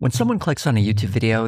When someone clicks on a YouTube video,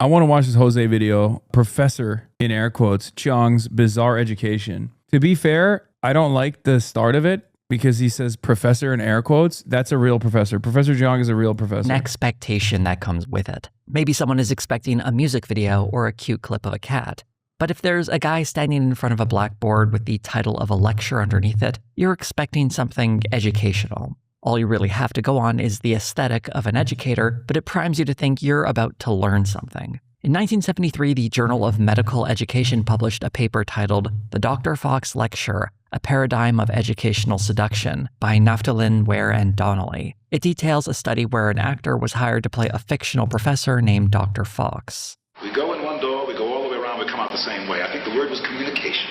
I want to watch this Jose video, Professor, in air quotes, Jiang's bizarre education. To be fair, I don't like the start of it because he says professor in air quotes. That's a real professor. Professor Jiang is a real professor. an expectation that comes with it. Maybe someone is expecting a music video or a cute clip of a cat. But if there's a guy standing in front of a blackboard with the title of a lecture underneath it, you're expecting something educational. All you really have to go on is the aesthetic of an educator, but it primes you to think you're about to learn something. In 1973, the Journal of Medical Education published a paper titled The Dr. Fox Lecture, A Paradigm of Educational Seduction by Naftalin, Ware, and Donnelly. It details a study where an actor was hired to play a fictional professor named Dr. Fox. We go in one door, we go all the way around, we come out the same way. I think the word was communication.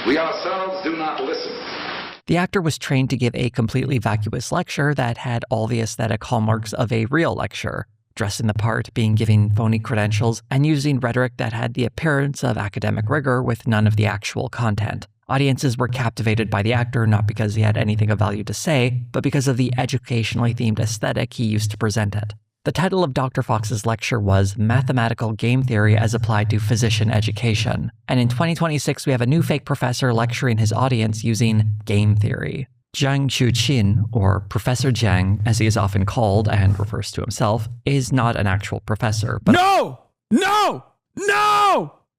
We ourselves do not listen. The actor was trained to give a completely vacuous lecture that had all the aesthetic hallmarks of a real lecture, dressing the part, being given phony credentials, and using rhetoric that had the appearance of academic rigor with none of the actual content. Audiences were captivated by the actor not because he had anything of value to say, but because of the educationally themed aesthetic he used to present it. The title of Dr. Fox's lecture was Mathematical Game Theory as Applied to Physician Education. And in 2026, we have a new fake professor lecturing his audience using game theory. Jiang Chuqin, or Professor Jiang, as he is often called and refers to himself, is not an actual professor, but— No!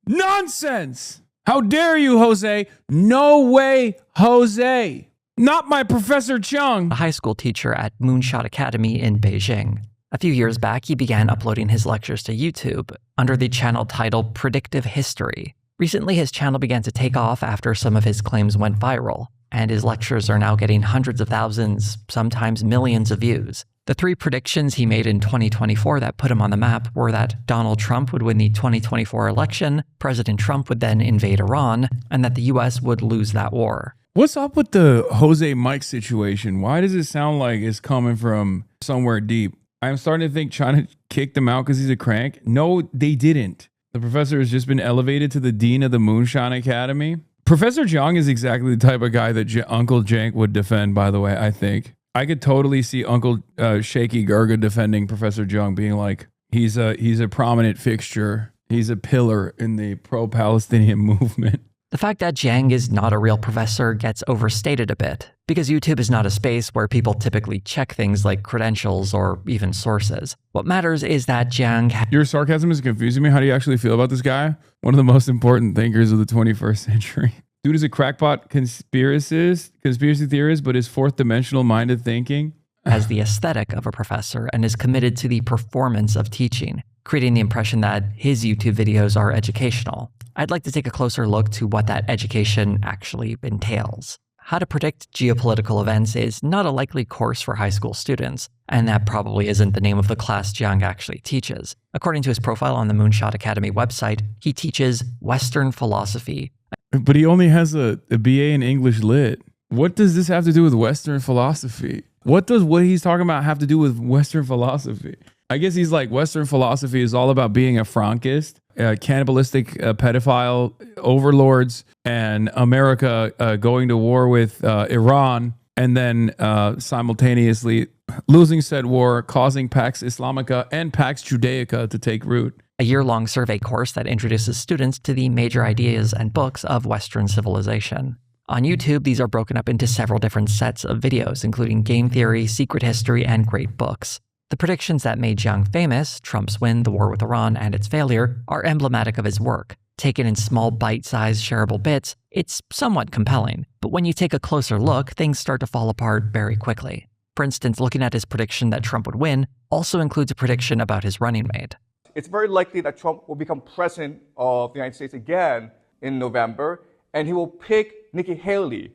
Nonsense! How dare you, Jose? No way, Jose! Not my Professor Jiang! a high school teacher at Moonshot Academy in Beijing. A few years back, he began uploading his lectures to YouTube under the channel title Predictive History. Recently, his channel began to take off after some of his claims went viral, and his lectures are now getting hundreds of thousands, sometimes millions of views. The three predictions he made in 2024 that put him on the map were that Donald Trump would win the 2024 election, President Trump would then invade Iran, and that the US would lose that war. What's up with the Jose Mike situation? Why does it sound like it's coming from somewhere deep? I'm starting to think China kicked him out because he's a crank. No, they didn't. The professor has just been elevated to the dean of the Moonshine Academy. Professor Jiang is exactly the type of guy that Uncle Jank would defend, by the way, I think. I could totally see Uncle Shaky Gurga defending Professor Jiang, being like, he's a prominent fixture. He's a pillar in the pro-Palestinian movement. The fact that Jiang is not a real professor gets overstated a bit, because YouTube is not a space where people typically check things like credentials or even sources. What matters is that Jiang— Your sarcasm is confusing me. How do you actually feel about this guy? One of the most important thinkers of the 21st century. Dude is a crackpot conspiracy theorist, but his fourth dimensional minded thinking has the aesthetic of a professor and is committed to the performance of teaching, creating the impression that his YouTube videos are educational. I'd like to take a closer look to what that education actually entails. How to predict geopolitical events is not a likely course for high school students, and that probably isn't the name of the class Jiang actually teaches. According to his profile on the Moonshot Academy website, he teaches Western philosophy. But he only has a BA in English Lit. What does this have to do with Western philosophy? What does what he's talking about have to do with Western philosophy? I guess he's like, Western philosophy is all about being a Frankist, cannibalistic pedophile overlords, and America going to war with Iran, and then simultaneously losing said war, causing Pax Islamica and Pax Judaica to take root. A year-long survey course that introduces students to the major ideas and books of Western civilization. On YouTube, these are broken up into several different sets of videos, including game theory, secret history, and great books. The predictions that made Jiang famous, Trump's win, the war with Iran, and its failure, are emblematic of his work. Taken in small, bite-sized, shareable bits, it's somewhat compelling. But when you take a closer look, things start to fall apart very quickly. For instance, looking at his prediction that Trump would win also includes a prediction about his running mate. It's very likely that Trump will become president of the United States again in November, and he will pick Nikki Haley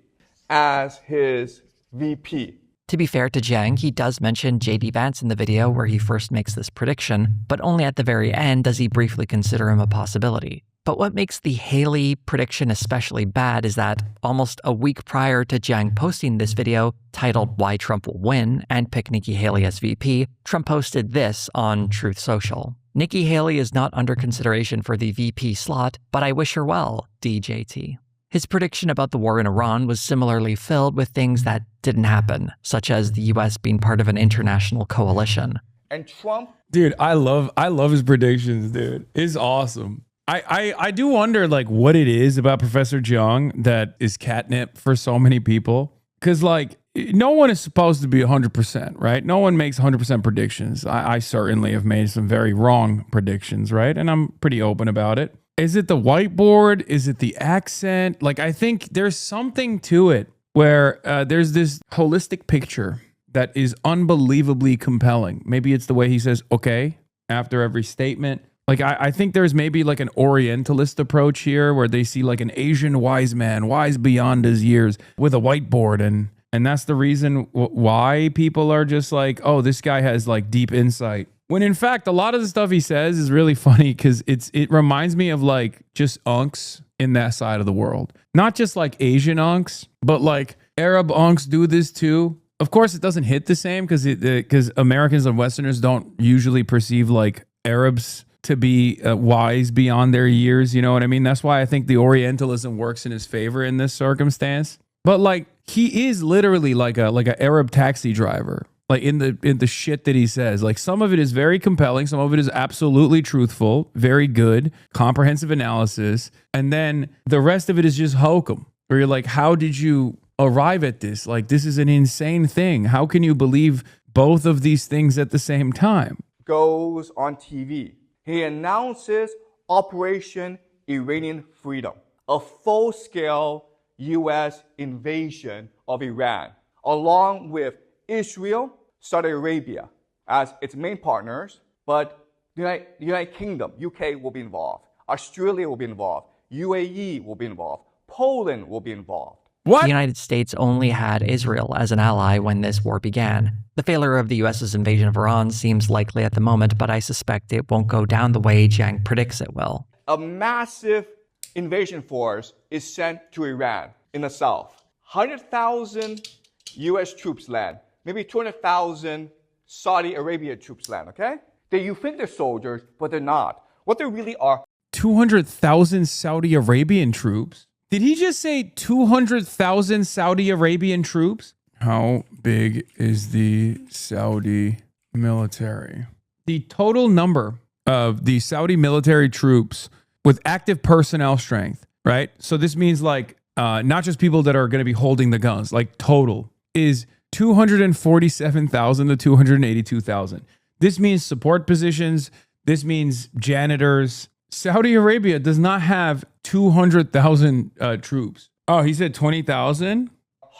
as his VP. To be fair to Jiang, he does mention J.D. Vance in the video where he first makes this prediction, but only at the very end does he briefly consider him a possibility. But what makes the Haley prediction especially bad is that almost a week prior to Jiang posting this video titled Why Trump Will Win and Pick Nikki Haley as VP, Trump posted this on Truth Social. Nikki Haley is not under consideration for the VP slot, but I wish her well, DJT. His prediction about the war in Iran was similarly filled with things that didn't happen, such as the US being part of an international coalition. And Trump, Dude, I love his predictions, dude. It's awesome. I do wonder like what it is about Professor Jiang that is catnip for so many people. Cause like no one is supposed to be 100%, right? No one makes 100% predictions. I certainly have made some very wrong predictions, right? And I'm pretty open about it. Is it the whiteboard? Is it the accent? Like I think there's something to it where there's this holistic picture that is unbelievably compelling. Maybe it's the way he says, okay, after every statement. Like, I think there's maybe like an Orientalist approach here where they see like an Asian wise man, wise beyond his years with a whiteboard. And that's the reason why people are just like, oh, this guy has like deep insight. When in fact, a lot of the stuff he says is really funny because it reminds me of like just unks in that side of the world. Not just like Asian unks, but like Arab unks do this too. Of course, it doesn't hit the same because Americans and Westerners don't usually perceive like Arabs to be wise beyond their years. You know what I mean? That's why I think the Orientalism works in his favor in this circumstance. But like he is literally like a Arab taxi driver. Like in the shit that he says, like some of it is very compelling, some of it is absolutely truthful, very good, comprehensive analysis, and then the rest of it is just hokum. Where you're like, how did you arrive at this? Like this is an insane thing. How can you believe both of these things at the same time? goes on TV. He announces Operation Iranian Freedom, a full-scale U.S. invasion of Iran, along with Israel, Saudi Arabia as its main partners, but the United Kingdom, UK will be involved, Australia will be involved, UAE will be involved, Poland will be involved. What? The United States only had Israel as an ally when this war began. The failure of the US's invasion of Iran seems likely at the moment, but I suspect it won't go down the way Jiang predicts it will. A massive invasion force is sent to Iran in the south. 100,000 US troops land, maybe 200,000 Saudi Arabia troops land, okay? You think they're soldiers, but they're not. What they really are 200,000 Saudi Arabian troops? Did he just say 200,000 Saudi Arabian troops? How big is the Saudi military? The total number of the Saudi military troops with active personnel strength, right? So this means like not just people that are going to be holding the guns, like total is 247,000 to 282,000. This means support positions. This means janitors. Saudi Arabia does not have 200,000 troops. Oh, he said 20,000?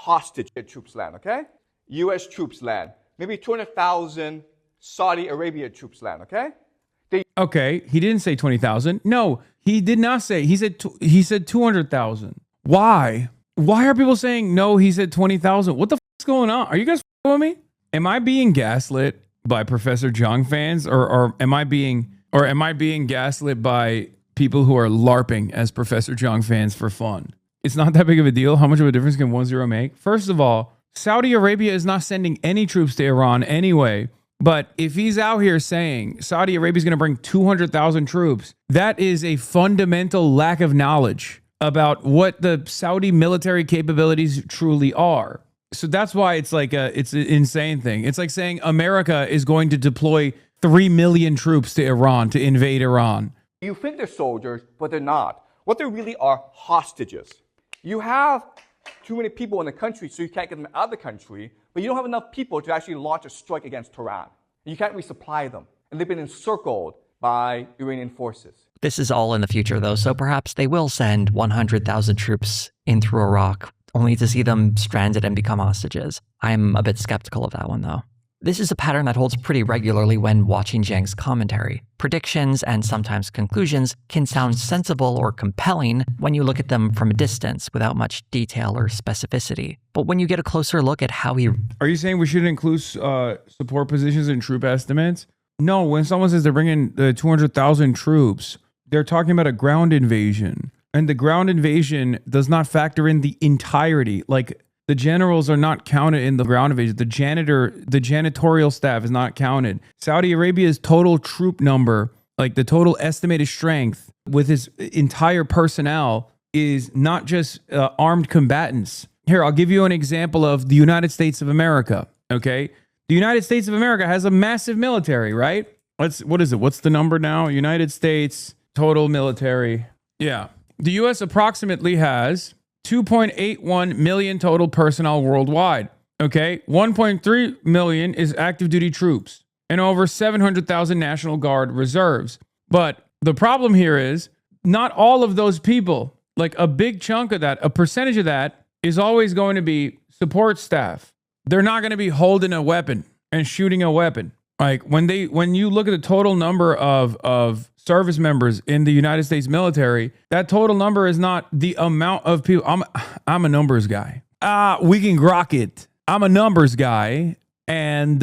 hostage troops land, okay? US troops land. Maybe 200,000 Saudi Arabia troops land, okay? Okay, he didn't say 20,000. No, he did not say. He said 200,000. Why? Why are people saying no? He said 20,000. What the is going on? Are you guys with me? Am I being gaslit by Professor Jiang fans, or am I being gaslit by people who are LARPing as Professor Jiang fans for fun? It's not that big of a deal. How much of a difference can 1-0 make? First of all, Saudi Arabia is not sending any troops to Iran anyway. But if he's out here saying Saudi Arabia is going to bring 200,000 troops, that is a fundamental lack of knowledge about what the Saudi military capabilities truly are. So that's why it's like it's an insane thing. It's like saying America is going to deploy 3 million troops to Iran to invade Iran. You think they're soldiers, but they're not. What they really are, hostages. You have too many people in the country, so you can't get them out of the country, but you don't have enough people to actually launch a strike against Tehran. You can't resupply them. And they've been encircled by Iranian forces. This is all in the future, though, so perhaps they will send 100,000 troops in through Iraq, only to see them stranded and become hostages. I'm a bit skeptical of that one, though. This is a pattern that holds pretty regularly when watching Jiang's commentary. Predictions and sometimes conclusions can sound sensible or compelling when you look at them from a distance without much detail or specificity. But when you get a closer look at how he... Are you saying we shouldn't include support positions in troop estimates? No, when someone says they're bringing 200,000 troops, they're talking about a ground invasion. And the ground invasion does not factor in the entirety. Like, the generals are not counted in the ground invasion. The janitorial staff is not counted. Saudi Arabia's total troop number, like the total estimated strength with its entire personnel, is not just armed combatants. Here, I'll give you an example of the United States of America, okay? The United States of America has a massive military, right? What is it? What's the number now? United States total military. Yeah. The U.S. approximately has 2.81 million total personnel worldwide. Okay. 1.3 million is active duty troops and over 700,000 National Guard reserves. But the problem here is not all of those people, like a big chunk of that, a percentage of that is always going to be support staff. They're not going to be holding a weapon and shooting a weapon. Like when you look at the total number of service members in the United States military, that total number is not the amount of people. I'm a numbers guy. We can grok it. I'm a numbers guy. And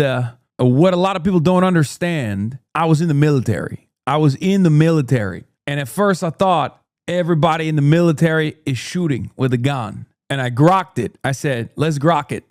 what a lot of people don't understand, I was in the military. And at first I thought everybody in the military is shooting with a gun. And I grokked it. I said, let's grok it.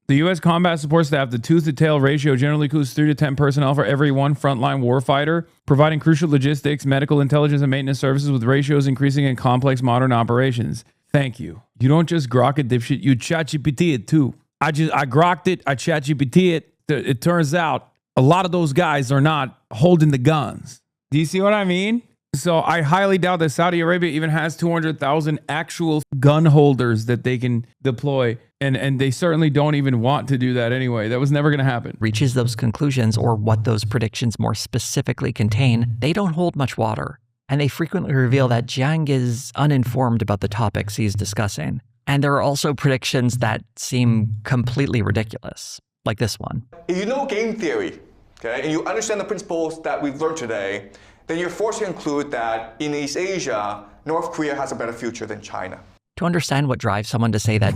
The U.S. combat support staff, the tooth-to-tail ratio generally includes 3 to 10 personnel for every one frontline warfighter, providing crucial logistics, medical intelligence, and maintenance services with ratios increasing in complex modern operations. Thank you. You don't just grok it, dipshit. You ChatGPT it too. I grokked it. I ChatGPT it. It turns out a lot of those guys are not holding the guns. Do you see what I mean? So I highly doubt that Saudi Arabia even has 200,000 actual gun holders that they can deploy. And they certainly don't even want to do that anyway. That was never going to happen. Reaches those conclusions or what those predictions more specifically contain, they don't hold much water. And they frequently reveal that Jiang is uninformed about the topics he's discussing. And there are also predictions that seem completely ridiculous, like this one. If you know game theory, okay, and you understand the principles that we've learned today, then you're forced to conclude that in East Asia, North Korea has a better future than China. To understand what drives someone to say that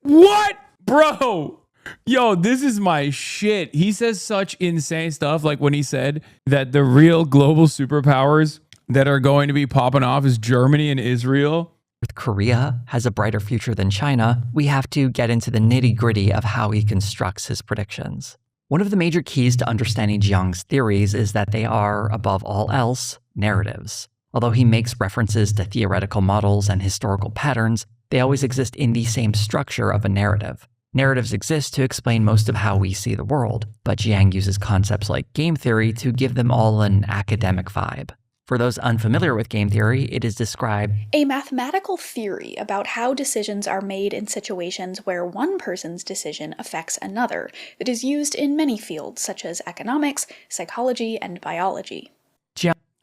What? Bro. Yo, this is my shit. He says such insane stuff, like when he said that the real global superpowers that are going to be popping off is Germany and Israel. North Korea has a brighter future than China, we have to get into the nitty-gritty of how he constructs his predictions. One of the major keys to understanding Jiang's theories is that they are, above all else, narratives. Although he makes references to theoretical models and historical patterns, they always exist in the same structure of a narrative. Narratives exist to explain most of how we see the world, but Jiang uses concepts like game theory to give them all an academic vibe. For those unfamiliar with game theory, it is described a mathematical theory about how decisions are made in situations where one person's decision affects another that is used in many fields such as economics, psychology, and biology.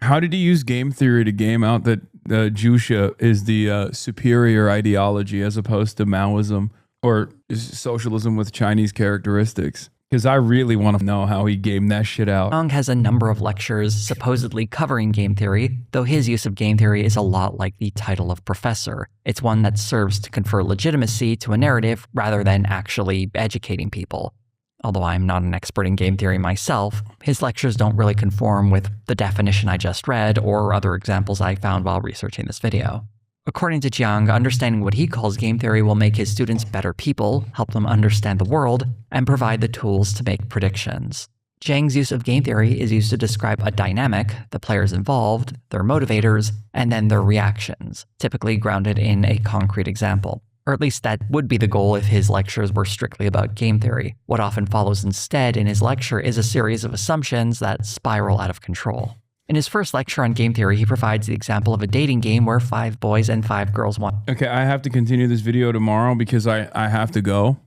How did he use game theory to game out that Jusha is the superior ideology as opposed to Maoism or socialism with Chinese characteristics? Because I really want to know how he gamed that shit out. Jiang has a number of lectures supposedly covering game theory, though his use of game theory is a lot like the title of professor. It's one that serves to confer legitimacy to a narrative rather than actually educating people. Although I'm not an expert in game theory myself, his lectures don't really conform with the definition I just read or other examples I found while researching this video. According to Jiang, understanding what he calls game theory will make his students better people, help them understand the world, and provide the tools to make predictions. Jiang's use of game theory is used to describe a dynamic, the players involved, their motivators, and then their reactions, typically grounded in a concrete example. Or at least that would be the goal if his lectures were strictly about game theory. What often follows instead in his lecture is a series of assumptions that spiral out of control. In his first lecture on game theory, he provides the example of a dating game where 5 boys and 5 girls want. Okay, I have to continue this video tomorrow because I have to go.